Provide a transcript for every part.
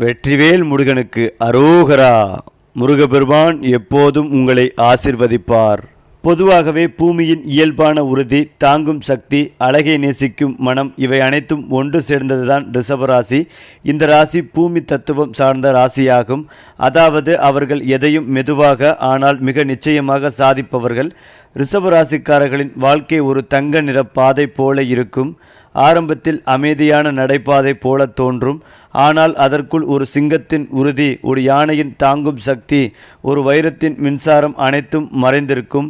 வெற்றிவேல் முருகனுக்கு அரோகரா. முருகபெருமான் எப்போதும் உங்களை ஆசிர்வதிப்பார். பொதுவாகவே பூமியின் இயல்பான உறுதி, தாங்கும் சக்தி, அழகை நேசிக்கும் மனம் இவை அனைத்தும் ஒன்று சேர்ந்ததுதான் ரிஷபராசி. இந்த ராசி பூமி தத்துவம் சார்ந்த ராசியாகும். அதாவது அவர்கள் எதையும் மெதுவாக ஆனால் மிக நிச்சயமாக சாதிப்பவர்கள். ரிஷபராசிக்காரர்களின் வாழ்க்கை ஒரு தங்க நிற பாதை போல இருக்கும். ஆரம்பத்தில் அமைதியான நடைபாதை போல தோன்றும். ஆனால் அதற்குள் ஒரு சிங்கத்தின் உறுதி, ஒரு யானையின் தாங்கும் சக்தி, ஒரு வைரத்தின் மின்சாரம் அனைத்தும் மறைந்திருக்கும்.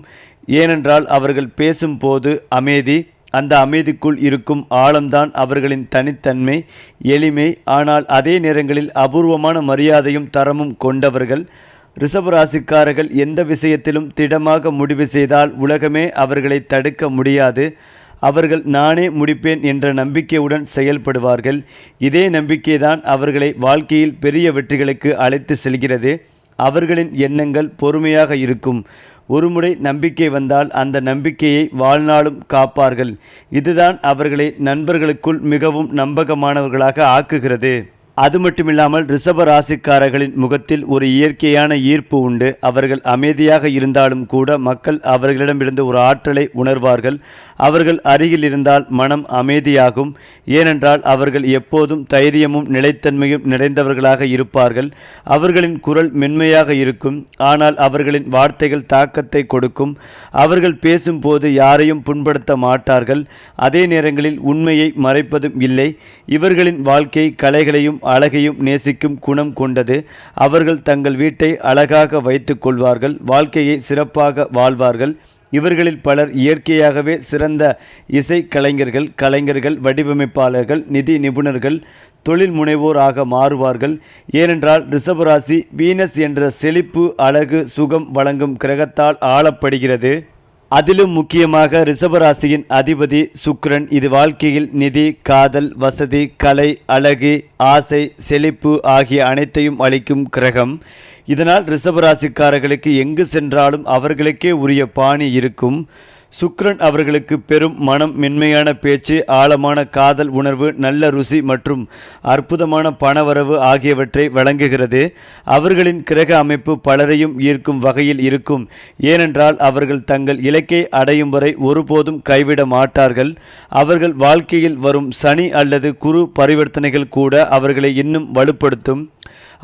ஏனென்றால் அவர்கள் பேசும்போது அமைதி, அந்த அமைதிக்குள் இருக்கும் ஆழம்தான் அவர்களின் தனித்தன்மை, எளிமை, ஆனால் அதே நேரங்களில் அபூர்வமான மரியாதையும் தரமும் கொண்டவர்கள். ரிஷபராசிக்காரர்கள் எந்த விஷயத்திலும் திடமாக முடிவு செய்தால் உலகமே அவர்களை தடுக்க முடியாது. அவர்கள் நானே முடிப்பேன் என்ற நம்பிக்கையுடன் செயல்படுவார்கள். இதே நம்பிக்கைதான் அவர்களை வாழ்க்கையில் பெரிய வெற்றிகளுக்கு அழைத்து செல்கிறது. அவர்களின் எண்ணங்கள் பொறுமையாக இருக்கும். ஒருமுறை நம்பிக்கை வந்தால் அந்த நம்பிக்கையை வாழ்நாளும் காப்பார்கள். இதுதான் அவர்களை நண்பர்களுக்குள் மிகவும் நம்பகமானவர்களாக ஆக்குகிறது. அது மட்டுமில்லாமல் ரிஷப ராசிக்காரர்களின் முகத்தில் ஒரு இயற்கையான ஈர்ப்பு உண்டு. அவர்கள் அமைதியாக இருந்தாலும் கூட மக்கள் அவர்களிடமிருந்து ஒரு ஆற்றலை உணர்வார்கள். அவர்கள் அருகில் இருந்தால் மனம் அமைதியாகும். ஏனென்றால் அவர்கள் எப்போதும் தைரியமும் நிலைத்தன்மையும் நிறைந்தவர்களாக இருப்பார்கள். அவர்களின் குரல் மென்மையாக இருக்கும். ஆனால் அவர்களின் வார்த்தைகள் தாக்கத்தை கொடுக்கும். அவர்கள் பேசும்போது யாரையும் புண்படுத்த மாட்டார்கள். அதே நேரங்களில் உண்மையை மறைப்பதும் இல்லை. இவர்களின் வாழ்க்கை கலைகளையும் அழகையும் நேசிக்கும் குணம் கொண்டது. அவர்கள் தங்கள் வீட்டை அழகாக வைத்துக் கொள்வார்கள். வாழ்க்கையை சிறப்பாக வாழ்வார்கள். இவர்களில் பலர் இயற்கையாகவே சிறந்த இசை கலைஞர்கள், வடிவமைப்பாளர்கள், நிதி நிபுணர்கள், தொழில் முனைவோராக மாறுவார்கள். ஏனென்றால் ரிஷபராசி வீனஸ் என்ற செழிப்பு, அழகு, சுகம் வழங்கும் கிரகத்தால் ஆளப்படுகிறது. அதிலும் முக்கியமாக ரிஷபராசியின் அதிபதி சுக்கிரன். இது வாழ்க்கையில் நிதி, காதல், வசதி, கலை, அழகு, ஆசை, செழிப்பு ஆகிய அனைத்தையும் அளிக்கும் கிரகம். இதனால் ரிஷபராசிக்காரர்களுக்கு எங்கு சென்றாலும் அவர்களுக்கே உரிய பாணி இருக்கும். சுக்கிரன் அவர்களுக்கு பெரும் மனம், மென்மையான பேச்சு, ஆழமான காதல் உணர்வு, நல்ல ருசி மற்றும் அற்புதமான பணவரவு ஆகியவற்றை வழங்குகிறது. அவர்களின் கிரக அமைப்பு பலரையும் ஈர்க்கும் வகையில் இருக்கும். ஏனென்றால் அவர்கள் தங்கள் இலக்கை அடையும் வரை ஒருபோதும் கைவிட மாட்டார்கள். அவர்கள் வாழ்க்கையில் வரும் சனி அல்லது குரு பரிவர்த்தனைகள் கூட அவர்களை இன்னும் வலுப்படுத்தும்.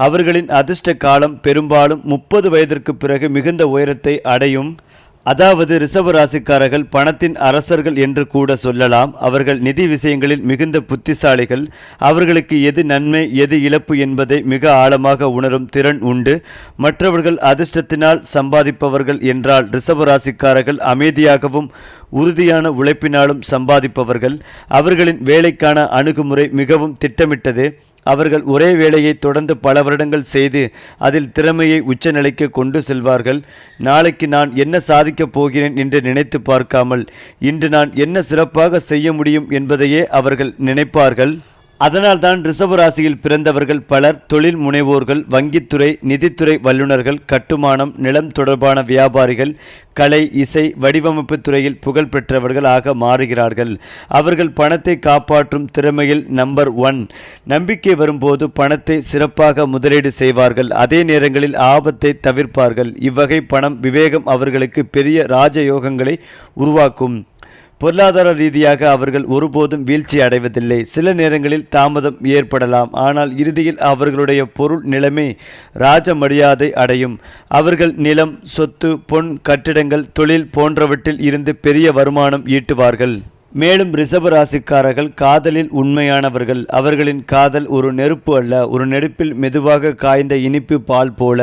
அவர்களின் அதிர்ஷ்ட காலம் பெரும்பாலும் 30 வயதிற்கு பிறகு மிகுந்த உயரத்தை அடையும். அதாவது ரிஷபராசிக்காரர்கள் பணத்தின் அரசர்கள் என்று கூட சொல்லலாம். அவர்கள் நிதி விஷயங்களில் மிகுந்த புத்திசாலிகள். அவர்களுக்கு எது நன்மை எது இழப்பு என்பதை மிக ஆழமாக உணரும் திறன் உண்டு. மற்றவர்கள் அதிர்ஷ்டத்தினால் சம்பாதிப்பவர்கள் என்றால் ரிஷபராசிக்காரர்கள் அமைதியாகவும் உறுதியான உழைப்பினாலும் சம்பாதிப்பவர்கள். அவர்களின் வேலைக்கான அணுகுமுறை மிகவும் திட்டமிட்டது. அவர்கள் ஒரே வேலையை தொடர்ந்து பல வருடங்கள் செய்து அதில் திறமையை உச்சநிலைக்கு கொண்டு செல்வார்கள். நாளைக்கு நான் என்ன சாதிக்கப் போகிறேன் என்று நினைத்து பார்க்காமல் இன்று நான் என்ன சிறப்பாக செய்ய முடியும் என்பதையே அவர்கள் நினைப்பார்கள். அதனால்தான் ரிஷபராசியில் பிறந்தவர்கள் பலர் தொழில் முனைவோர்கள், வங்கித்துறை, நிதித்துறை வல்லுநர்கள், கட்டுமானம், நிலம் தொடர்பான வியாபாரிகள், கலை, இசை, வடிவமைப்பு துறையில் புகழ் பெற்றவர்கள் ஆக மாறுகிறார்கள். அவர்கள் பணத்தை காப்பாற்றும் திறமையில் நம்பர் 1. நம்பிக்கை வரும்போது பணத்தை சிறப்பாக முதலீடு செய்வார்கள். அதே நேரங்களில் ஆபத்தை தவிர்ப்பார்கள். இவ்வகை பணம் விவேகம் அவர்களுக்கு பெரிய ராஜயோகங்களை உருவாக்கும். பொருளாதார ரீதியாக அவர்கள் ஒருபோதும் வீழ்ச்சி அடைவதில்லை. சில நேரங்களில் தாமதம் ஏற்படலாம். ஆனால் இறுதியில் அவர்களுடைய பொருள் நிலைமை ராஜ மரியாதை அடையும். அவர்கள் நிலம், சொத்து, பொன், கட்டிடங்கள், தொழில் போன்றவற்றில் இருந்து பெரிய வருமானம் ஈட்டுவார்கள். மேலும் ரிஷபராசிக்காரர்கள் காதலில் உண்மையானவர்கள். அவர்களின் காதல் ஒரு நெருப்பு அல்ல, ஒரு நெருப்பில் மெதுவாக காய்ந்த இனிப்பு பால் போல.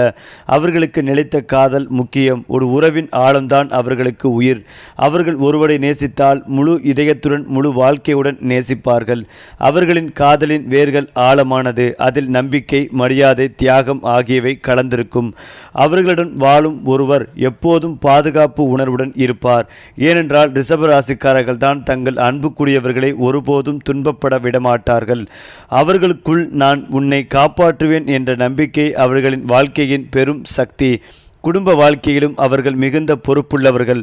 அவர்களுக்கு நிலைத்த காதல் முக்கியம். ஒரு உறவின் ஆழம்தான் அவர்களுக்கு உயிர். அவர்கள் ஒருவரை நேசித்தால் முழு இதயத்துடன் முழு வாழ்க்கையுடன் நேசிப்பார்கள். அவர்களின் காதலின் வேர்கள் ஆழமானது. அதில் நம்பிக்கை, மரியாதை, தியாகம் ஆகியவை கலந்திருக்கும். அவர்களுடன் வாழும் ஒருவர் எப்போதும் பாதுகாப்பு உணர்வுடன் இருப்பார். ஏனென்றால் ரிஷபராசிக்காரர்கள் தான் தங்கள் அன்புக்குரியவர்களை ஒருபோதும் துன்பப்பட விடமாட்டார்கள். அவர்களுக்குள் நான் உன்னை காப்பாற்றுவேன் என்ற நம்பிக்கை அவர்களின் வாழ்க்கையின் பெரும் சக்தி. குடும்ப வாழ்க்கையிலும் அவர்கள் மிகுந்த பொறுப்புள்ளவர்கள்.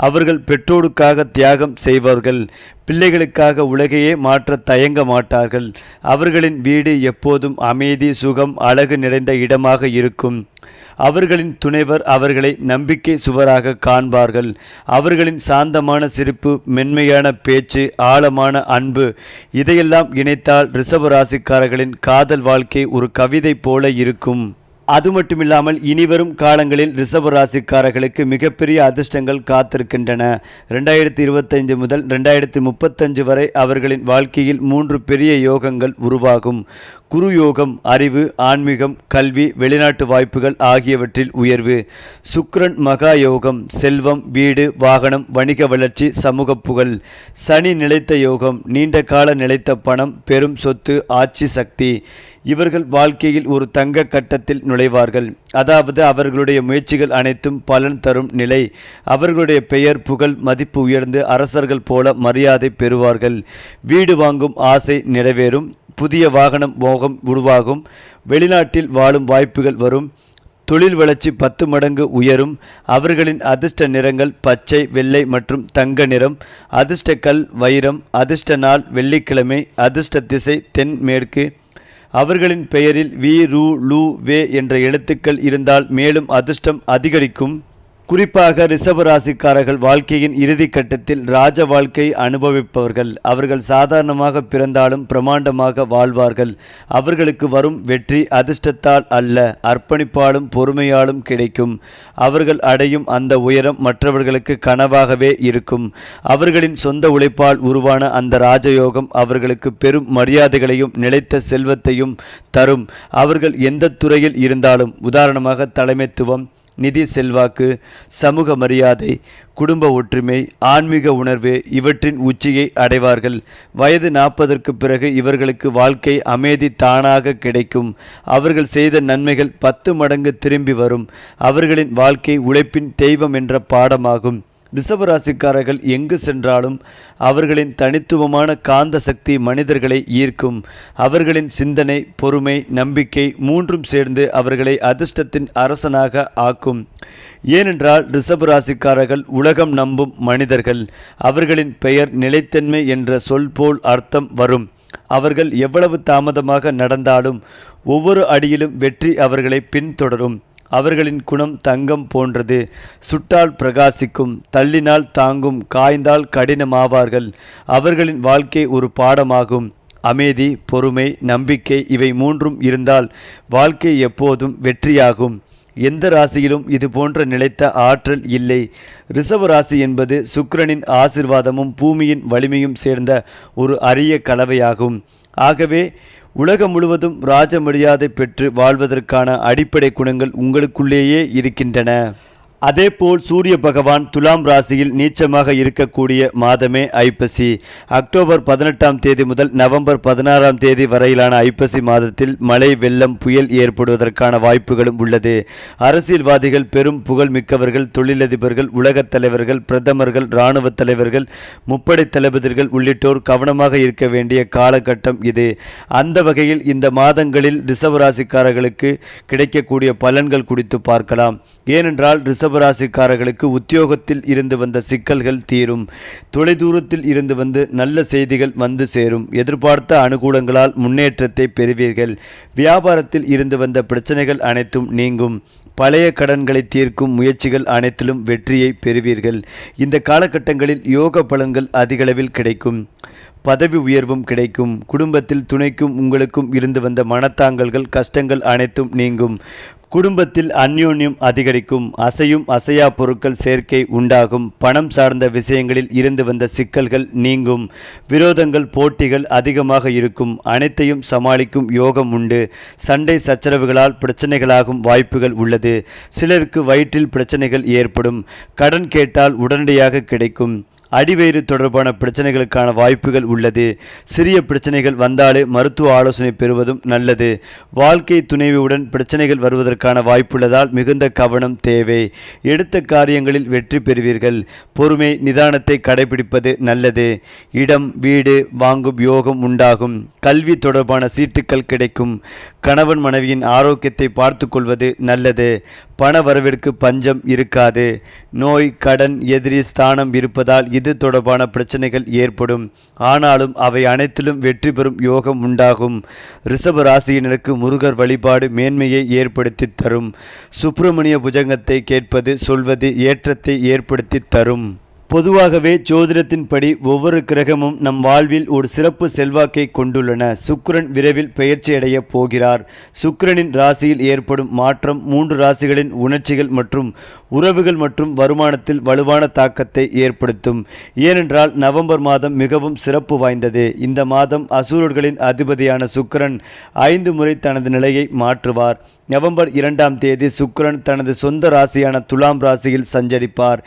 அவர்கள் பெற்றோருக்காக தியாகம் செய்வார்கள். பிள்ளைகளுக்காக உலகையே மாற்ற தயங்க மாட்டார்கள். அவர்களின் வீடு எப்போதும் அமைதி, சுகம், அழகு நிறைந்த இடமாக இருக்கும். அவர்களின் துணைவர் அவர்களை நம்பிக்கை சுவராக காண்பார்கள். அவர்களின் சாந்தமான சிரிப்பு, மென்மையான பேச்சு, ஆழமான அன்பு, இதையெல்லாம் இணைத்தால் ரிஷப ராசிக்காரர்களின் காதல் வாழ்க்கை ஒரு கவிதை போல இருக்கும். அது மட்டுமில்லாமல் இனிவரும் காலங்களில் ரிஷப ராசிக்காரர்களுக்கு மிகப்பெரிய அதிர்ஷ்டங்கள் காத்திருக்கின்றன. 2025 முதல் 2035 வரை அவர்களின் வாழ்க்கையில் 3 பெரிய யோகங்கள் உருவாகும். குரு யோகம் அறிவு, ஆன்மீகம், கல்வி, வெளிநாட்டு வாய்ப்புகள் ஆகியவற்றில் உயர்வு. சுக்கிரன் மகா யோகம் செல்வம், வீடு, வாகனம், வணிக வளர்ச்சி, சமூக புகழ். சனி நிலைத்த யோகம் நீண்ட கால நிலைத்த பணம், பெரும் சொத்து, ஆட்சி சக்தி. இவர்கள் வாழ்க்கையில் ஒரு தங்க கட்டத்தில் நுழைவார்கள். அதாவது அவர்களுடைய முயற்சிகள் அனைத்தும் பலன் தரும் நிலை. அவர்களுடைய பெயர், புகழ், மதிப்பு உயர்ந்து அரசர்கள் போல மரியாதை பெறுவார்கள். வீடு வாங்கும் ஆசை நிறைவேறும். புதிய வாகனம் மோகம் உருவாகும். வெளிநாட்டில் வாழும் வாய்ப்புகள் வரும். தொழில் வளர்ச்சி 10 மடங்கு உயரும். அவர்களின் அதிர்ஷ்ட நிறங்கள் பச்சை, வெள்ளை மற்றும் தங்க நிறம். அதிர்ஷ்ட கல் வைரம். அதிர்ஷ்ட நாள் வெள்ளிக்கிழமை. அதிர்ஷ்ட திசை தென்மேற்கு. அவர்களின் பெயரில் வி, ரு, லு, வே என்ற எழுத்துக்கள் இருந்தால் மேலும் அதிர்ஷ்டம் அதிகரிக்கும். குறிப்பாக ரிஷப ராசிக்காரர்கள் வாழ்க்கையின் இறுதி கட்டத்தில் ராஜ வாழ்க்கை அனுபவிப்பவர்கள். அவர்கள் சாதாரணமாக பிறந்தாலும் பிரமாண்டமாக வாழ்வார்கள். அவர்களுக்கு வரும் வெற்றி அதிர்ஷ்டத்தால் அல்ல, அர்ப்பணிப்பாலும் பொறுமையாலும் கிடைக்கும். அவர்கள் அடையும் அந்த உயரம் மற்றவர்களுக்கு கனவாகவே இருக்கும். அவர்களின் சொந்த உழைப்பால் உருவான அந்த ராஜயோகம் அவர்களுக்கு பெரும் மரியாதைகளையும் நிலைத்த செல்வத்தையும் தரும். அவர்கள் எந்த துறையில் இருந்தாலும், உதாரணமாக தலைமைத்துவம், நிதி, செல்வாக்கு, சமூக மரியாதை, குடும்ப ஒற்றுமை, ஆன்மீக உணர்வு இவற்றின் உச்சியை அடைவார்கள். வயது 40ற்கு பிறகு இவர்களுக்கு வாழ்க்கை அமைதி தானாக கிடைக்கும். அவர்கள் செய்த நன்மைகள் 10 மடங்கு திரும்பி வரும். அவர்களின் வாழ்க்கை உழைப்பின் தெய்வம் என்ற பாடமாகும். ரிஷபராசிக்காரர்கள் எங்கு சென்றாலும் அவர்களின் தனித்துவமான காந்த சக்தி மனிதர்களை ஈர்க்கும். அவர்களின் சிந்தனை, பொறுமை, நம்பிக்கை மூன்றும் சேர்ந்து அவர்களை அதிர்ஷ்டத்தின் அரசனாக ஆக்கும். ஏனென்றால் ரிஷபராசிக்காரர்கள் உலகம் நம்பும் மனிதர்கள். அவர்களின் பெயர் நிலைத்தன்மை என்ற சொல் போல் அர்த்தம் வரும். அவர்கள் எவ்வளவு தாமதமாக நடந்தாலும் ஒவ்வொரு அடியிலும் வெற்றி அவர்களை பின்தொடரும். அவர்களின் குணம் தங்கம் போன்றது. சுட்டால் பிரகாசிக்கும், தள்ளினால் தாங்கும், காய்ந்தால் கடினமாவார்கள். அவர்களின் வாழ்க்கை ஒரு பாடமாகும். அமைதி, பொறுமை, நம்பிக்கை இவை மூன்றும் இருந்தால் வாழ்க்கை எப்போதும் வெற்றியாகும். எந்த ராசியிலும் இது போன்ற நிலைத்த ஆற்றல் இல்லை. ரிஷப ராசி என்பது சுக்கிரனின் ஆசிர்வாதமும் பூமியின் வலிமையும் சேர்ந்த ஒரு அரிய கலவையாகும். ஆகவே உலகம் முழுவதும் ராஜ மரியாதை பெற்று வாழ்வதற்கான அடிப்படை குணங்கள் உங்களுக்குள்ளேயே இருக்கின்றன. அதேபோல் சூரிய பகவான் துலாம் ராசியில் நீச்சமாக இருக்கக்கூடிய மாதமே ஐப்பசி. அக்டோபர் 18ஆம் தேதி முதல் நவம்பர் 16ஆம் தேதி வரையிலான ஐப்பசி மாதத்தில் மழை, வெள்ளம், புயல் ஏற்படுவதற்கான வாய்ப்புகளும் உள்ளது. அரசியல்வாதிகள், பெரும் புகழ் மிக்கவர்கள், தொழிலதிபர்கள், உலகத் தலைவர்கள், பிரதமர்கள், இராணுவ தலைவர்கள், முப்படை தளபதிகள் உள்ளிட்டோர் கவனமாக இருக்க வேண்டிய காலகட்டம் இது. அந்த வகையில் இந்த மாதங்களில் ரிஷபராசிக்காரர்களுக்கு கிடைக்கக்கூடிய பலன்கள் குறித்து பார்க்கலாம். ஏனென்றால் ரிஷபராசிக்காரர்களுக்கு உத்தியோகத்தில் இருந்து வந்த சிக்கல்கள் தீரும். தொலைதூரத்தில் இருந்து வந்து நல்ல செய்திகள் வந்து சேரும். எதிர்பார்த்த அனுகூலங்களால் முன்னேற்றத்தை பெறுவீர்கள். வியாபாரத்தில் இருந்து வந்த பிரச்சனைகள் அனைத்தும் நீங்கும். பழைய கடன்களை தீர்க்கும் முயற்சிகள் அனைத்திலும் வெற்றியை பெறுவீர்கள். இந்த காலகட்டங்களில் யோக பலன்கள் அதிகளவில் கிடைக்கும். பதவி உயர்வும் கிடைக்கும். குடும்பத்தில் துணைக்கும் உங்களுக்கும் இருந்து வந்த மனத்தாங்கல்கள், கஷ்டங்கள் அனைத்தும் நீங்கும். குடும்பத்தில் அந்யோன்யம் அதிகரிக்கும். அசையும் அசையா பொருட்கள் சேர்க்கை உண்டாகும். பணம் சார்ந்த விஷயங்களில் இருந்து வந்த சிக்கல்கள் நீங்கும். விரோதங்கள், போட்டிகள் அதிகமாக இருக்கும். அனைத்தையும் சமாளிக்கும் யோகம் உண்டு. சண்டை சச்சரவுகளால் பிரச்சனைகளாகும் வாய்ப்புகள் உள்ளது. சிலருக்கு வயிற்றில் பிரச்சனைகள் ஏற்படும். கடன் கேட்டால் உடனடியாக கிடைக்கும். அடிவயிறு தொடர்பான பிரச்சனைகளுக்கான வாய்ப்புகள் உள்ளது. சிறிய பிரச்சனைகள் வந்தாலே மருத்துவ ஆலோசனை பெறுவதும் நல்லது. வாழ்க்கை துணைவியுடன் பிரச்சனைகள் வருவதற்கான வாய்ப்புள்ளதால் மிகுந்த கவனம் தேவை. எடுத்த காரியங்களில் வெற்றி பெறுவீர்கள். பொறுமை, நிதானத்தை கடைபிடிப்பது நல்லது. இடம், வீடு வாங்கும் யோகம் உண்டாகும். கல்வி தொடர்பான சீட்டுக்கள் கிடைக்கும். கணவன் மனைவியின் ஆரோக்கியத்தை பார்த்து கொள்வது நல்லது. பண வரவிற்கு பஞ்சம் இருக்காது. நோய், கடன், எதிரி ஸ்தானம் இருப்பதால் இது தொடர்பான பிரச்சனைகள் ஏற்படும். ஆனாலும் அவை அனைத்திலும் வெற்றி பெறும் யோகம் உண்டாகும். ரிஷப ராசியினருக்கு முருகர் வழிபாடு மேன்மையை ஏற்படுத்தி தரும். சுப்பிரமணிய புஜங்கத்தை கேட்பது சொல்வது ஏற்றத்தை ஏற்படுத்தி தரும். பொதுவாகவே ஜோதிடத்தின்படி ஒவ்வொரு கிரகமும் நம் வாழ்வில் ஒரு சிறப்பு செல்வாக்கை கொண்டுள்ளன. சுக்கிரன் விரைவில் பெயர்ச்சியடைய போகிறார். சுக்கிரனின் ராசியில் ஏற்படும் மாற்றம் 3 ராசிகளின் உணர்ச்சிகள் மற்றும் உறவுகள் மற்றும் வருமானத்தில் வலுவான தாக்கத்தை ஏற்படுத்தும். ஏனென்றால் நவம்பர் மாதம் மிகவும் சிறப்பு வாய்ந்தது. இந்த மாதம் அசுரர்களின் அதிபதியான சுக்கிரன் 5 முறை தனது நிலையை மாற்றுவார். நவம்பர் 2ஆம் தேதி சுக்கிரன் தனது சொந்த ராசியான துலாம் ராசியில் சஞ்சரிப்பார்.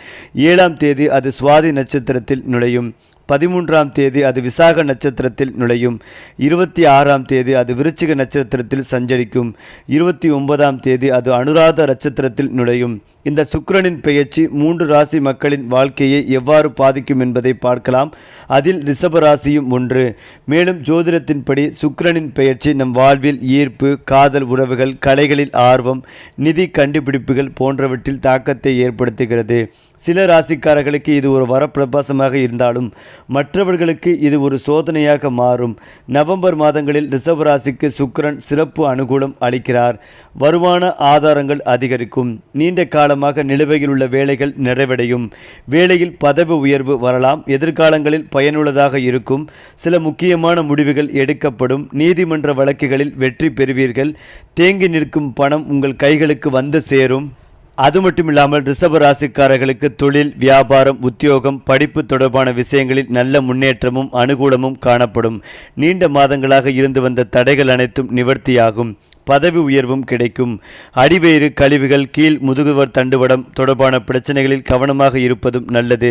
7ஆம் தேதி அது சுவாதி நட்சத்திரத்தில் நுழையும். 13ஆம் தேதி அது விசாக நட்சத்திரத்தில் நுழையும். 26ஆம் தேதி அது விருச்சிக நட்சத்திரத்தில் சஞ்சரிக்கும். 29ஆம் தேதி அது அனுராத நட்சத்திரத்தில் நுழையும். இந்த சுக்கிரனின் பெயர்ச்சி 3 ராசி மக்களின் வாழ்க்கையை எவ்வாறு பாதிக்கும் என்பதை பார்க்கலாம். அதில் ரிஷப ராசியும் ஒன்று. மேலும் ஜோதிடத்தின்படி சுக்கிரனின் பெயர்ச்சி நம் வாழ்வில் ஈர்ப்பு, காதல் உறவுகள், கலைகளில் ஆர்வம், நிதி கண்டுபிடிப்புகள் போன்றவற்றில் தாக்கத்தை ஏற்படுத்துகிறது. சில ராசிக்காரர்களுக்கு இது ஒரு வரப்பிரபாசமாக இருந்தாலும் மற்றவர்களுக்கு இது ஒரு சோதனையாக மாறும். நவம்பர் மாதங்களில் ரிஷப ராசிக்கு சுக்கிரன் சிறப்பு அனுகூலம் அளிக்கிறார். வருமான ஆதாரங்கள் அதிகரிக்கும். நீண்ட காலமாக நிலுவையில் உள்ள வேலைகள் நிறைவடையும். வேலையில் பதவி உயர்வு வரலாம். எதிர்காலங்களில் பயனுள்ளதாக இருக்கும். சில முக்கியமான முடிவுகள் எடுக்கப்படும். நீதிமன்ற வழக்குகளில் வெற்றி பெறுவீர்கள். தேங்கி நிற்கும் பணம் உங்கள் கைகளுக்கு வந்து சேரும். அது மட்டுமில்லாமல் ரிஷப ராசிக்காரர்களுக்கு தொழில், வியாபாரம், உத்தியோகம், படிப்பு தொடர்பான விஷயங்களில் நல்ல முன்னேற்றமும் அனுகூலமும் காணப்படும். நீண்ட மாதங்களாக இருந்து வந்த தடைகள் அனைத்தும் நிவர்த்தியாகும். பதவி உயர்வும் கிடைக்கும். அடிவயிறு கழிவுகள், கீழ் முதுகுவர் தண்டுவடம் தொடர்பான பிரச்சனைகளில் கவனமாக இருப்பதும் நல்லது.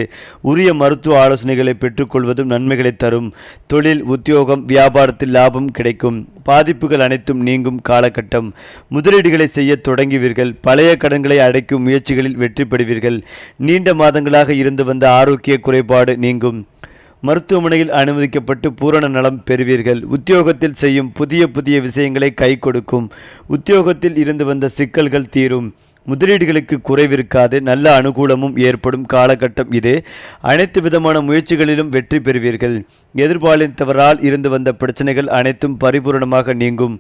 உரிய மருத்துவ ஆலோசனைகளை பெற்றுக்கொள்வதும் நன்மைகளை தரும். தொழில், உத்தியோகம், வியாபாரத்தில் லாபம் கிடைக்கும். பாதிப்புகள் அனைத்தும் நீங்கும் காலகட்டம். முதலீடுகளை செய்ய தொடங்குவீர்கள். பழைய கடன்களை அடைக்கும் முயற்சிகளில் வெற்றி பெறுவீர்கள். நீண்ட மாதங்களாக இருந்து வந்த ஆரோக்கிய குறைபாடு நீங்கும். மருத்துவமனையில் அனுமதிக்கப்பட்டு பூரண நலம் பெறுவீர்கள். உத்தியோகத்தில் செய்யும் புதிய விஷயங்களை கை கொடுக்கும். உத்தியோகத்தில் இருந்து வந்த சிக்கல்கள் தீரும். முதலீடுகளுக்கு குறைவிருக்காது. நல்ல அனுகூலமும் ஏற்படும் காலகட்டம் இது. அனைத்து விதமான முயற்சிகளிலும் வெற்றி பெறுவீர்கள். எதிர்பாலித்தவரால் இருந்து வந்த பிரச்சனைகள் அனைத்தும் பரிபூரணமாக நீங்கும்.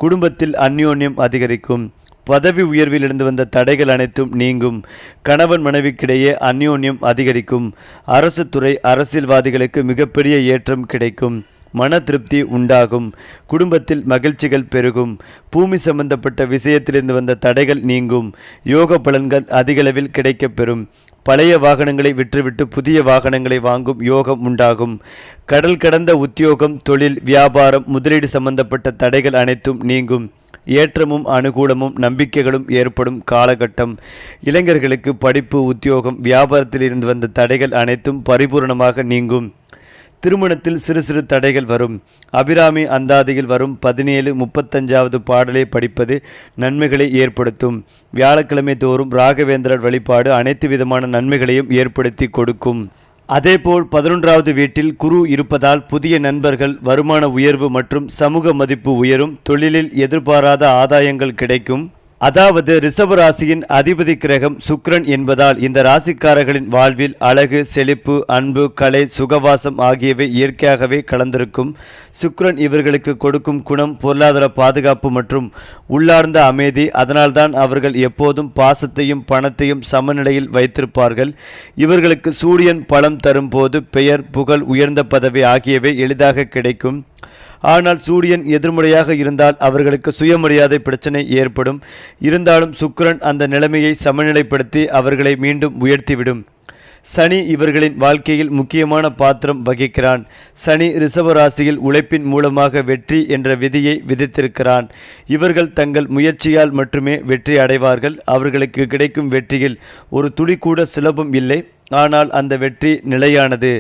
குடும்பத்தில் அந்யோன்யம் அதிகரிக்கும். பதவி உயர்வில் இருந்து வந்த தடைகள் அனைத்தும் நீங்கும். கணவன் மனைவிக்கிடையே அந்யோன்யம் அதிகரிக்கும். அரசு துறை, அரசியல்வாதிகளுக்கு மிகப்பெரிய ஏற்றம் கிடைக்கும். மன திருப்தி உண்டாகும். குடும்பத்தில் மகிழ்ச்சிகள் பெருகும். பூமி சம்பந்தப்பட்ட விஷயத்திலிருந்து வந்த தடைகள் நீங்கும். யோக பலன்கள் அதிகளவில் கிடைக்கப்பெறும். பழைய வாகனங்களை விற்றுவிட்டு புதிய வாகனங்களை வாங்கும் யோகம் உண்டாகும். கடல் கடந்த உத்தியோகம், தொழில், வியாபாரம், முதலீடு சம்பந்தப்பட்ட தடைகள் அனைத்தும் நீங்கும். ஏற்றமும் அனுகூலமும் நம்பிக்கைகளும் ஏற்படும் காலகட்டம். இளைஞர்களுக்கு படிப்பு, உத்தியோகம், வியாபாரத்தில் இருந்து வந்த தடைகள் அனைத்தும் பரிபூர்ணமாக நீங்கும். திருமணத்தில் சிறு தடைகள் வரும். அபிராமி அந்தாதியில் வரும் 17:35 பாடலை படிப்பது நன்மைகளை ஏற்படுத்தும். வியாழக்கிழமை தோறும் ராகவேந்திரர் வழிபாடு அனைத்து விதமான நன்மைகளையும் ஏற்படுத்தி கொடுக்கும். அதேபோல் 11வது வீட்டில் குரு இருப்பதால் புதிய நண்பர்கள், வருமான உயர்வு மற்றும் சமூக மதிப்பு உயரும். தொழிலில் எதிர்பாராத ஆதாயங்கள் கிடைக்கும். அதாவது ரிஷப ராசியின் அதிபதி கிரகம் சுக்கிரன் என்பதால் இந்த ராசிக்காரர்களின் வாழ்வில் அழகு, செழிப்பு, அன்பு, கலை, சுகவாசம் ஆகியவை இயற்கையாகவே கலந்திருக்கும். சுக்கிரன் இவர்களுக்கு கொடுக்கும் குணம் பொருளாதார பாதுகாப்பு மற்றும் உள்ளார்ந்த அமைதி. அதனால்தான் அவர்கள் எப்போதும் பாசத்தையும் பணத்தையும் சமநிலையில் வைத்திருப்பார்கள். இவர்களுக்கு சூரியன் பலம் தரும்போது பெயர், புகழ், உயர்ந்த பதவி ஆகியவை எளிதாக கிடைக்கும். ஆனால் சூரியன் எதிர்மறையாக இருந்தால் அவர்களுக்கு சுயமரியாதை பிரச்சனை ஏற்படும். இருந்தாலும் சுக்கிரன் அந்த நிலைமையை சமநிலைப்படுத்தி அவர்களை மீண்டும் உயர்த்திவிடும். சனி இவர்களின் வாழ்க்கையில் முக்கியமான பாத்திரம் வகிக்கிறான். சனி ரிஷப ராசியில் உழைப்பின் மூலமாக வெற்றி என்ற விதியை விதித்திருக்கிறான். இவர்கள் தங்கள் முயற்சியால் மட்டுமே வெற்றி அடைவார்கள். அவர்களுக்கு கிடைக்கும் வெற்றியில் ஒரு துளி கூட சுலபம் இல்லை. ஆனால் அந்த வெற்றி நிலையானது.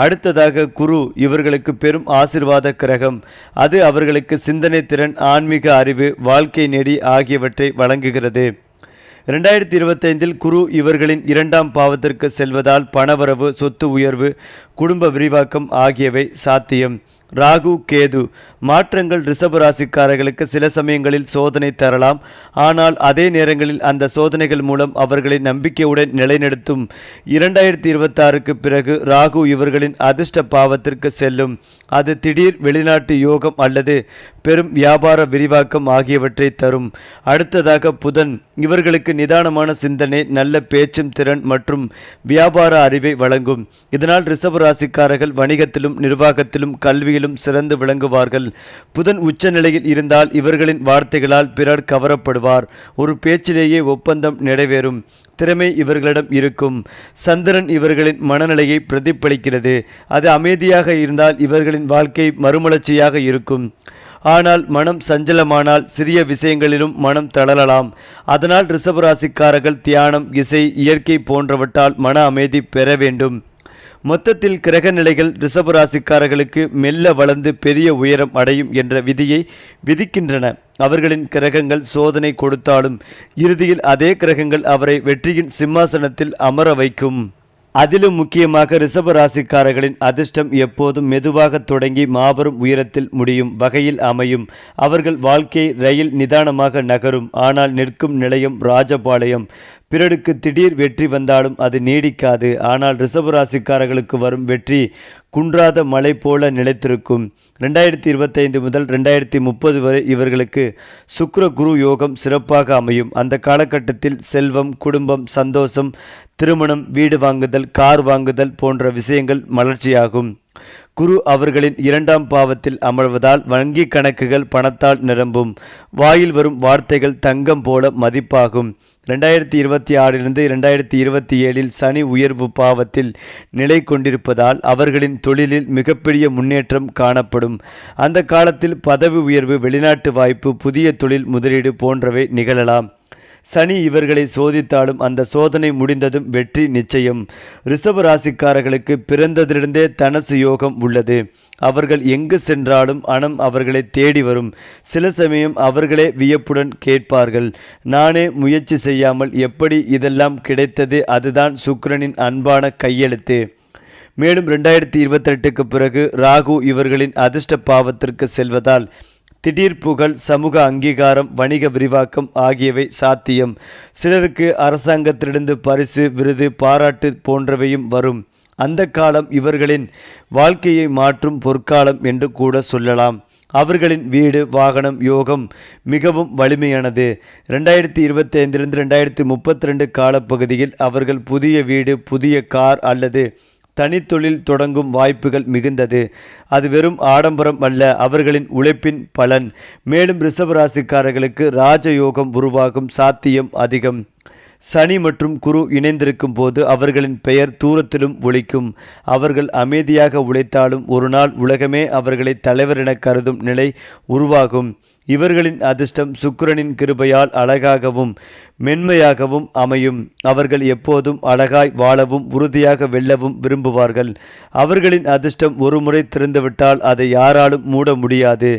அடுத்ததாக குரு இவர்களுக்கு பெரும் ஆசீர்வாத கிரகம். அது அவர்களுக்கு சிந்தனை திறன், ஆன்மீக அறிவு, வாழ்க்கை நெறி ஆகியவற்றை வழங்குகிறது. 2025 குரு இவர்களின் 2ஆம் பாவத்திற்கு செல்வதால் பணவரவு, சொத்து உயர்வு, குடும்ப விரிவாக்கம் ஆகியவை சாத்தியம். ராகு கேது மாற்றங்கள் ரிஷப ராசிக்காரர்களுக்கு சில சமயங்களில் சோதனை தரலாம். ஆனால் அதே நேரங்களில் அந்த சோதனைகள் மூலம் அவர்களை நம்பிக்கையுடன் நிலைநிறுத்தும். 2026க்கு பிறகு ராகு இவர்களின் அதிர்ஷ்ட பாவத்திற்கு செல்லும். அது திடீர் வெளிநாட்டு யோகம் அல்லது பெரும் வியாபார விரிவாக்கம் ஆகியவற்றை தரும். அடுத்ததாக புதன் இவர்களுக்கு நிதானமான சிந்தனை, நல்ல பேச்சும் திறன் மற்றும் வியாபார அறிவை வழங்கும். இதனால் ரிஷப ராசிக்காரர்கள் வணிகத்திலும் நிர்வாகத்திலும் கல்வியிலும் சிறந்து விளங்குவார்கள். புதன் உச்ச நிலையில் இருந்தால் இவர்களின் வார்த்தைகளால் பிறர் கவரப்படுவார். ஒரு பேச்சிலேயே ஒப்பந்தம் நிறைவேறும் திறமை இவர்களிடம் இருக்கும். சந்திரன் இவர்களின் மனநிலையை பிரதிபலிக்கிறது. அது அமைதியாக இருந்தால் இவர்களின் வாழ்க்கை மறுமலர்ச்சியாக இருக்கும். ஆனால் மனம் சஞ்சலமானால் சிறிய விஷயங்களிலும் மனம் தளரலாம். அதனால் ரிஷபராசிக்காரர்கள் தியானம், இசை, இயற்கை போன்றவற்றால் மன அமைதி பெற வேண்டும். மொத்தத்தில் கிரக நிலைகள் ரிஷபராசிக்காரர்களுக்கு மெல்ல வளர்ந்து பெரிய உயரம் அடையும் என்ற விதியை விதிக்கின்றன. அவர்களின் கிரகங்கள் சோதனை கொடுத்தாலும் இறுதியில் அதே கிரகங்கள் அவரை வெற்றியின் சிம்மாசனத்தில் அமர வைக்கும். அதிலும் முக்கியமாக ரிஷப ராசிக்காரர்களின் அதிர்ஷ்டம் எப்போதும் மெதுவாக தொடங்கி மாபெரும் உயரத்தில் முடியும் வகையில் அமையும். அவர்கள் வாழ்க்கை ரயில் நிதானமாக நகரும். ஆனால் நிற்கும் நிலையம் ராஜபாளையம். பிறருக்கு திடீர் வெற்றி வந்தாலும் அது நீடிக்காது. ஆனால் ரிஷப ராசிக்காரர்களுக்கு வரும் வெற்றி குன்றாத மலை போல நிலைத்திருக்கும். 2025 முதல் 2030 வரை இவர்களுக்கு சுக்கிர குரு யோகம் சிறப்பாக அமையும். அந்த காலகட்டத்தில் செல்வம், குடும்பம், சந்தோஷம், திருமணம், வீடு வாங்குதல், கார் வாங்குதல் போன்ற விஷயங்கள் மலர்ச்சியாகும். குரு அவர்களின் 2ஆம் பாவத்தில் அமர்வதால் வங்கி கணக்குகள் பணத்தால் நிரம்பும். வாயில் வரும் வார்த்தைகள் தங்கம் போல மதிப்பாகும். 2026 2027 சனி உயர்வு பாவத்தில் நிலை கொண்டிருப்பதால் அவர்களின் தொழிலில் மிகப்பெரிய முன்னேற்றம் காணப்படும். அந்த காலத்தில் பதவி உயர்வு, வெளிநாட்டு வாய்ப்பு, புதிய தொழில் முதலீடு போன்றவை நிகழலாம். சனி இவர்களை சோதித்தாலும் அந்த சோதனை முடிந்ததும் வெற்றி நிச்சயம். ரிஷப ராசிக்காரர்களுக்கு பிறந்ததிலிருந்தே தனசு யோகம் உள்ளது. அவர்கள் எங்கு சென்றாலும் பணம் அவர்களை தேடி வரும். சில சமயம் அவர்களே வியப்புடன் கேட்பார்கள், நானே முயற்சி செய்யாமல் எப்படி இதெல்லாம் கிடைத்தது? அதுதான் சுக்கிரனின் அன்பான கையெழுத்து. மேலும் 2028க்கு பிறகு ராகு இவர்களின் அதிர்ஷ்ட பாவத்திற்கு செல்வதால் திடீர் புகழ், சமூக அங்கீகாரம், வணிக விரிவாக்கம் ஆகியவை சாத்தியம். சிலருக்கு அரசாங்கத்திலிருந்து பரிசு, விருது, பாராட்டு போன்றவையும் வரும். அந்த காலம் இவர்களின் வாழ்க்கையை மாற்றும் பொற்காலம் என்று கூட சொல்லலாம். அவர்களின் வீடு, வாகனம் யோகம் மிகவும் வலிமையானது. 2025 2032 காலப்பகுதியில் அவர்கள் புதிய வீடு, புதிய கார் அல்லது தனித்தொழில் தொடங்கும் வாய்ப்புகள் மிகுந்தது. அது வெறும் ஆடம்பரம் அல்ல, அவர்களின் உழைப்பின் பலன். மேலும் ரிஷப ராசிக்காரர்களுக்கு ராஜயோகம் உருவாகும் சாத்தியம் அதிகம். சனி மற்றும் குரு இணைந்திருக்கும் போது அவர்களின் பெயர் தூரத்திலும் ஒலிக்கும். அவர்கள் அமைதியாக உழைத்தாலும் ஒரு நாள் உலகமே அவர்களை தலைவர் என கருதும் நிலை உருவாகும். இவர்களின் அதிர்ஷ்டம் சுக்கிரனின் கிருபையால் அழகாகவும் மென்மையாகவும் அமையும். அவர்கள் எப்போதும் அழகாய் வாழவும் உறுதியாக வெல்லவும் விரும்புவார்கள். அவர்களின் அதிர்ஷ்டம் ஒருமுறை திறந்துவிட்டால் அதை யாராலும் மூட முடியாது.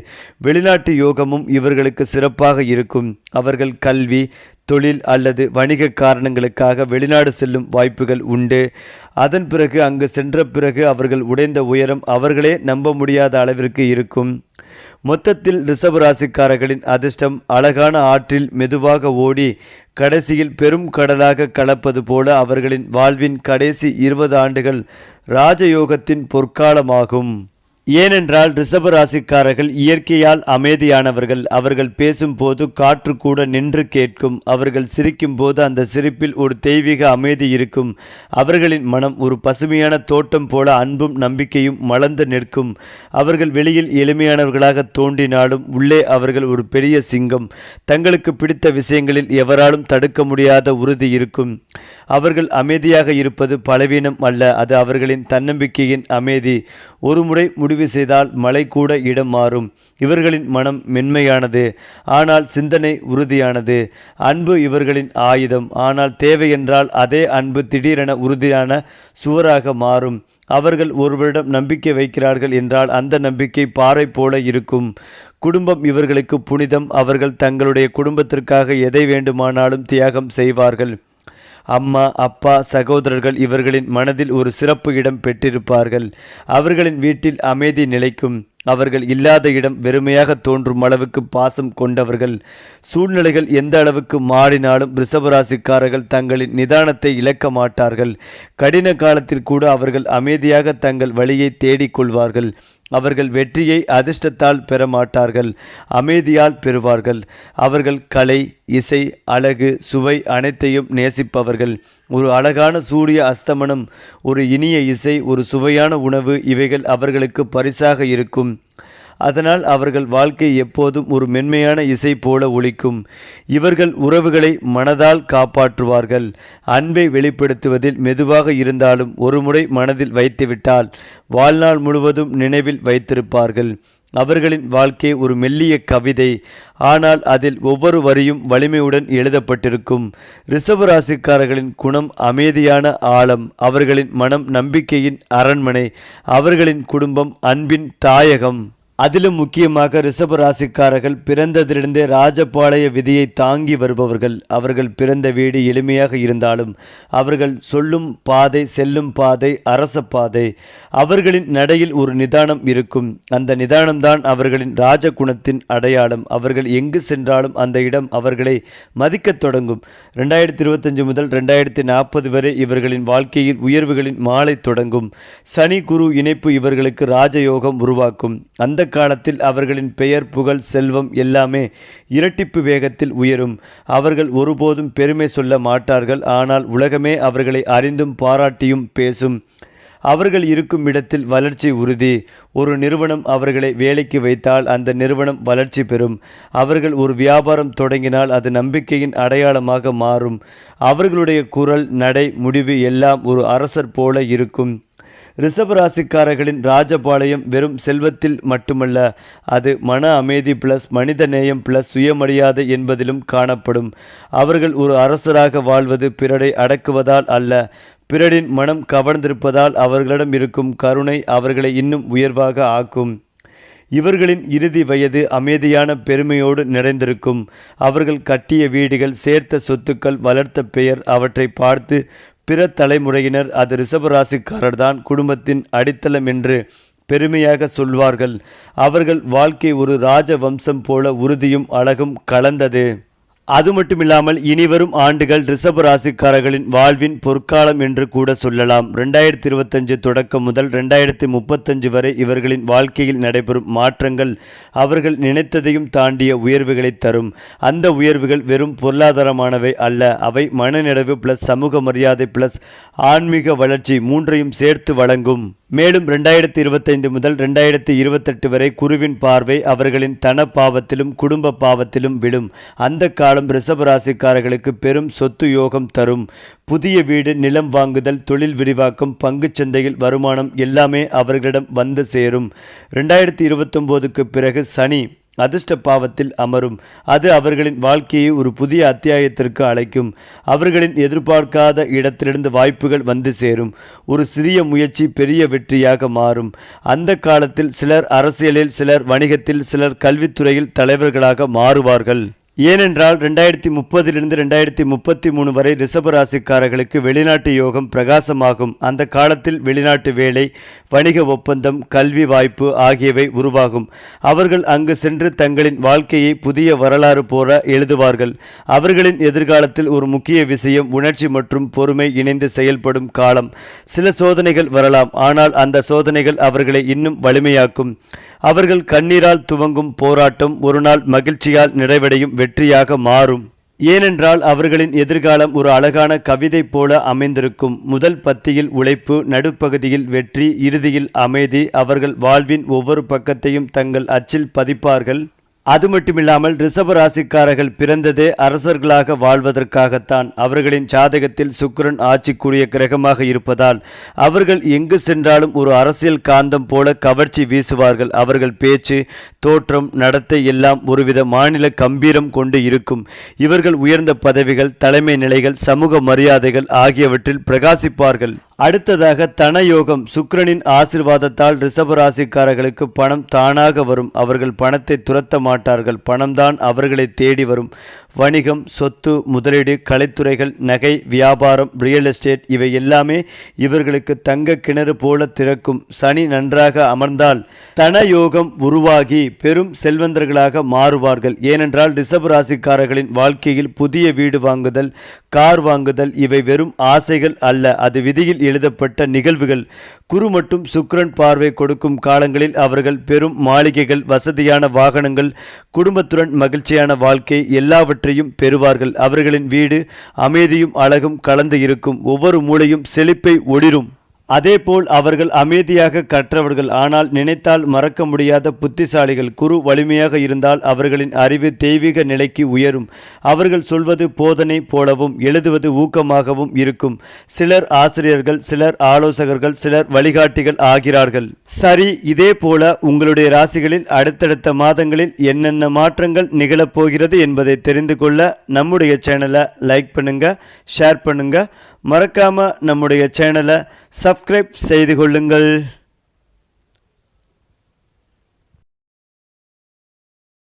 வெளிநாட்டு யோகமும் இவர்களுக்கு சிறப்பாக இருக்கும். அவர்கள் கல்வி, தொழில் அல்லது வணிக காரணங்களுக்காக வெளிநாடு செல்லும் வாய்ப்புகள் உண்டு. அதன் பிறகு அங்கு சென்ற பிறகு அவர்கள் உடைந்த உயரம் அவர்களே நம்ப முடியாத அளவிற்கு இருக்கும். மொத்தத்தில் ரிஷப ராசிக்காரர்களின் அதிர்ஷ்டம் அழகான ஆற்றில் மெதுவாக ஓடி கடைசியில் பெரும் கடலாக கலப்பது போல அவர்களின் வாழ்வின் கடைசி 20 ஆண்டுகள் ராஜயோகத்தின் பொற்காலமாகும். ஏனென்றால் ரிஷப ராசிக்காரர்கள் இயற்கையால் அமைதியானவர்கள். அவர்கள் பேசும்போது காற்று கூட நின்று கேட்கும். அவர்கள் சிரிக்கும் போது அந்த சிரிப்பில் ஒரு தெய்வீக அமைதி இருக்கும். அவர்களின் மனம் ஒரு பசுமையான தோட்டம் போல அன்பும் நம்பிக்கையும் மலர்ந்து நிற்கும். அவர்கள் வெளியில் எளிமையானவர்களாக தோன்றினாலும் உள்ளே அவர்கள் ஒரு பெரிய சிங்கம். தங்களுக்கு பிடித்த விஷயங்களில் எவராலும் தடுக்க முடியாத உறுதி இருக்கும். அவர்கள் அமைதியாக இருப்பது பலவீனம் அல்ல, அது அவர்களின் தன்னம்பிக்கையின் அமைதி. ஒருமுறை முடிவு செய்தால் மலை கூட இடம் மாறும். இவர்களின் மனம் மென்மையானது, ஆனால் சிந்தனை உறுதியானது. அன்பு இவர்களின் ஆயுதம், ஆனால் தேவையென்றால் அதே அன்பு திடீரென உறுதியான சுவராக மாறும். அவர்கள் ஒருவரிடம் நம்பிக்கை வைக்கிறார்கள் என்றால் அந்த நம்பிக்கை பாறை போல இருக்கும். குடும்பம் இவர்களுக்கு புனிதம். அவர்கள் தங்களுடைய குடும்பத்திற்காக எதை வேண்டுமானாலும் தியாகம் செய்வார்கள். அம்மா, அப்பா, சகோதரர்கள் இவர்களின் மனதில் ஒரு சிறப்பு இடம் பெற்றிருப்பார்கள். அவர்களின் வீட்டில் அமைதி நிலைக்கும். அவர்கள் இல்லாத இடம் வெறுமையாக தோன்றும் அளவுக்கு பாசம் கொண்டவர்கள். சூழ்நிலைகள் எந்த அளவுக்கு மாறினாலும் ரிஷபராசிக்காரர்கள் தங்களின் நிதானத்தை இழக்க மாட்டார்கள். கடின காலத்தில் கூட அவர்கள் அமைதியாக தங்கள் வழியை தேடிக்கொள்வார்கள். அவர்கள் வெற்றியை அதிர்ஷ்டத்தால் பெற மாட்டார்கள், அமைதியால் பெறுவார்கள். அவர்கள் கலை, இசை, அழகு, சுவை அனைத்தையும் நேசிப்பவர்கள். ஒரு அழகான சூரிய அஸ்தமனம், ஒரு இனிய இசை, ஒரு சுவையான உணவு இவைகள் அவர்களுக்கு பரிசாக இருக்கும். அதனால் அவர்கள் வாழ்க்கை எப்போதும் ஒரு மென்மையான இசை போல ஒலிக்கும். இவர்கள் உறவுகளை மனதால் காப்பாற்றுவார்கள். அன்பை வெளிப்படுத்துவதில் மெதுவாக இருந்தாலும் ஒருமுறை மனதில் வைத்துவிட்டால் வாழ்நாள் முழுவதும் நினைவில் வைத்திருப்பார்கள். அவர்களின் வாழ்க்கை ஒரு மெல்லிய கவிதை, ஆனால் அதில் ஒவ்வொரு வரியும் வலிமையுடன் எழுதப்பட்டிருக்கும். ரிஷபராசிக்காரர்களின் குணம் அமைதியான ஆழம். அவர்களின் மனம் நம்பிக்கையின் அரண்மனை. அவர்களின் குடும்பம் அன்பின் தாயகம். அதிலும் முக்கியமாக ரிஷபராசிக்காரர்கள் பிறந்ததிலிருந்தே ராஜபாளைய விதியை தாங்கி வருபவர்கள். அவர்கள் பிறந்த வீடு எளிமையாக இருந்தாலும் அவர்கள் சொல்லும் பாதை, செல்லும் பாதை அரச பாதை. அவர்களின் நடையில் ஒரு நிதானம் இருக்கும். அந்த நிதானம்தான் அவர்களின் ராஜகுணத்தின் அடையாளம். அவர்கள் எங்கு சென்றாலும் அந்த இடம் அவர்களை மதிக்கத் தொடங்கும். 2025 முதல் 2040 வரை இவர்களின் வாழ்க்கையில் உயர்வுகளின் மாலை தொடங்கும். சனி குரு இணைப்பு இவர்களுக்கு ராஜயோகம் உருவாக்கும். அந்த காலத்தில் அவர்களின் பெயர், புகழ், செல்வம் எல்லாமே இரட்டிப்பு வேகத்தில் உயரும். அவர்கள் ஒருபோதும் பெருமை சொல்ல மாட்டார்கள், ஆனால் உலகமே அவர்களை அறிந்தும் பாராட்டியும் பேசும். அவர்கள் இருக்கும் இடத்தில் வளர்ச்சி உறுதி. ஒரு நிறுவனம் அவர்களை வேலைக்கு வைத்தால் அந்த நிறுவனம் வளர்ச்சி பெறும். அவர்கள் ஒரு வியாபாரம் தொடங்கினால் அது நம்பிக்கையின் அடையாளமாக மாறும். அவர்களுடைய குரல், நடை, முடிவு எல்லாம் ஒரு அரசர் போல இருக்கும். ரிஷபராசிக்காரர்களின் ராஜபாளையம் வெறும் செல்வத்தில் மட்டுமல்ல, அது மன அமைதி பிளஸ் மனித நேயம் பிளஸ் சுயமரியாதை என்பதிலும் காணப்படும். அவர்கள் ஒரு அரசராக வாழ்வது பிறரை அடக்குவதால் அல்ல, பிறரின் மனம் கவர்ந்திருப்பதால். அவர்களிடம் இருக்கும் கருணை அவர்களை இன்னும் உயர்வாக ஆக்கும். இவர்களின் இறுதி வயது அமைதியான பெருமையோடு நிறைந்திருக்கும். அவர்கள் கட்டிய வீடுகள், சேர்த்த சொத்துக்கள், வளர்த்த பெயர் அவற்றை பார்த்து பிற தலைமுறையினர் அது ரிஷபராசிக்காரர்தான் குடும்பத்தின் அடித்தளம் என்று பெருமையாக சொல்வார்கள். அவர்கள் வாழ்க்கை ஒரு ராஜ வம்சம் போல உறுதியும் அழகும் கலந்தது. அது மட்டுமில்லாமல் இனிவரும் ஆண்டுகள் ரிஷபராசிக்காரர்களின் வாழ்வின் பொற்காலம் என்று கூட சொல்லலாம். 2025 தொடக்கம் முதல் 2035 வரை இவர்களின் வாழ்க்கையில் நடைபெறும் மாற்றங்கள் அவர்கள் நினைத்ததையும் தாண்டிய உயர்வுகளை தரும். அந்த உயர்வுகள் வெறும் பொருளாதாரமானவை அல்ல, அவை மனநிறைவு பிளஸ் சமூக மரியாதை பிளஸ் ஆன்மீக வளர்ச்சி மூன்றையும் சேர்த்து வழங்கும். மேலும் 2025 முதல் 2028 வரை குருவின் பார்வை அவர்களின் தன பாவத்திலும் குடும்ப பாவத்திலும் விடும். அந்த காலம் ரிஷபராசிக்காரர்களுக்கு பெரும் சொத்து யோகம் தரும். புதிய வீடு, நிலம் வாங்குதல், தொழில் விரிவாக்கம், பங்குச்சந்தையில் வருமானம் எல்லாமே அவர்களிடம் வந்து சேரும். 2029க்கு பிறகு சனி அதிர்ஷ்ட பாவத்தில் அமரும். அது அவர்களின் வாழ்க்கையை ஒரு புதிய அத்தியாயத்திற்கு அழைக்கும். அவர்களின் எதிர்பார்க்காத இடத்திலிருந்து வாய்ப்புகள் வந்து சேரும். ஒரு சிறிய முயற்சி பெரிய வெற்றியாக மாறும். அந்த காலத்தில் சிலர் அரசியலில், சிலர் வணிகத்தில், சிலர் கல்வித்துறையில் தலைவர்களாக மாறுவார்கள். ஏனென்றால் 2030 2033 வரை ரிஷபராசிக்காரர்களுக்கு வெளிநாட்டு யோகம் பிரகாசமாகும். அந்த காலத்தில் வெளிநாட்டு வேலை, வணிக ஒப்பந்தம், கல்வி வாய்ப்பு ஆகியவை உருவாகும். அவர்கள் அங்கு சென்று தங்களின் வாழ்க்கையை புதிய வரலாறு போல எழுதுவார்கள். அவர்களின் எதிர்காலத்தில் ஒரு முக்கிய விஷயம் உணர்ச்சி மற்றும் பொறுமை இணைந்து செயல்படும் காலம். சில சோதனைகள் வரலாம், ஆனால் அந்த சோதனைகள் அவர்களை இன்னும் வலிமையாக்கும். அவர்கள் கண்ணீரால் துவங்கும் போராட்டம் ஒரு நாள் மகிழ்ச்சியால் நிறைவடையும் வெற்றியாக மாறும். ஏனென்றால் அவர்களின் எதிர்காலம் ஒரு அழகான கவிதை போல அமைந்திருக்கும். முதல் பத்தியில் உழைப்பு, நடுப்பகுதியில் வெற்றி, இறுதியில் அமைதி. அவர்கள் வாழ்வின் ஒவ்வொரு பக்கத்தையும் தங்கள் அச்சில் பதிப்பார்கள். அது மட்டுமில்லாமல் ரிஷபராசிக்காரர்கள் பிறந்ததே அரசர்களாக வாழ்வதற்காகத்தான். அவர்களின் ஜாதகத்தில் சுக்கிரன் ஆட்சிக்குரிய கிரகமாக இருப்பதால் அவர்கள் எங்கு சென்றாலும் ஒரு அரசியல் காந்தம் போல கவர்ச்சி வீசுவார்கள். அவர்கள் பேச்சு, தோற்றம், நடத்தை எல்லாம் ஒருவித மாநில கம்பீரம் கொண்டு இருக்கும். இவர்கள் உயர்ந்த பதவிகள், தலைமை நிலைகள், சமூக மரியாதைகள் ஆகியவற்றில் பிரகாசிப்பார்கள். அடுத்ததாக தனயோகம். சுக்கிரனின் ஆசிர்வாதத்தால் ரிஷபராசிக்காரர்களுக்கு பணம் தானாக வரும். அவர்கள் பணத்தை துரத்த மாட்டார்கள், பணம்தான் அவர்களை தேடி வரும். வணிகம், சொத்து, முதலீடு, கலைத்துறைகள், நகை, வியாபாரம், ரியல் எஸ்டேட் இவை எல்லாமே இவர்களுக்கு தங்க கிணறு போல திறக்கும். சனி நன்றாக அமர்ந்தால் தனயோகம் உருவாகி பெரும் செல்வந்தர்களாக மாறுவார்கள். ஏனென்றால் ரிஷப ராசிக்காரர்களின் வாழ்க்கையில் புதிய வீடு வாங்குதல், கார் வாங்குதல் இவை வெறும் ஆசைகள் அல்ல, அது விதியில் எழுதப்பட்ட நிகழ்வுகள். குரு மற்றும் சுக்கிரன் பார்வை கொடுக்கும் காலங்களில் அவர்கள் பெரும் மாளிகைகள், வசதியான வாகனங்கள், குடும்பத்துடன் மகிழ்ச்சியான வாழ்க்கை எல்லாவற்றையும் பெறுவார்கள். அவர்களின் வீடு அமைதியும் அழகும் கலந்து இருக்கும். ஒவ்வொரு மூலையும் செழிப்பை ஒளிரும். அதேபோல் அவர்கள் அமைதியாக கற்றவர்கள், ஆனால் நினைத்தால் மறக்க முடியாத புத்திசாலிகள். குரு வலிமையாக இருந்தால் அவர்களின் அறிவு தெய்வீக நிலைக்கு உயரும். அவர்கள் சொல்வது போதனை போலவும் எழுதுவது ஊக்கமாகவும் இருக்கும். சிலர் ஆசிரியர்கள், சிலர் ஆலோசகர்கள், சிலர் வழிகாட்டிகள் ஆகிறார்கள். சரி, இதே போல உங்களுடைய ராசிகளில் அடுத்தடுத்த மாதங்களில் என்னென்ன மாற்றங்கள் நிகழப்போகிறது என்பதை தெரிந்து கொள்ள நம்முடைய சேனலை லைக் பண்ணுங்க, ஷேர் பண்ணுங்க, மறக்காம நம்முடைய சேனலை சப்ஸ்கிரைப் செய்து கொள்ளுங்கள்.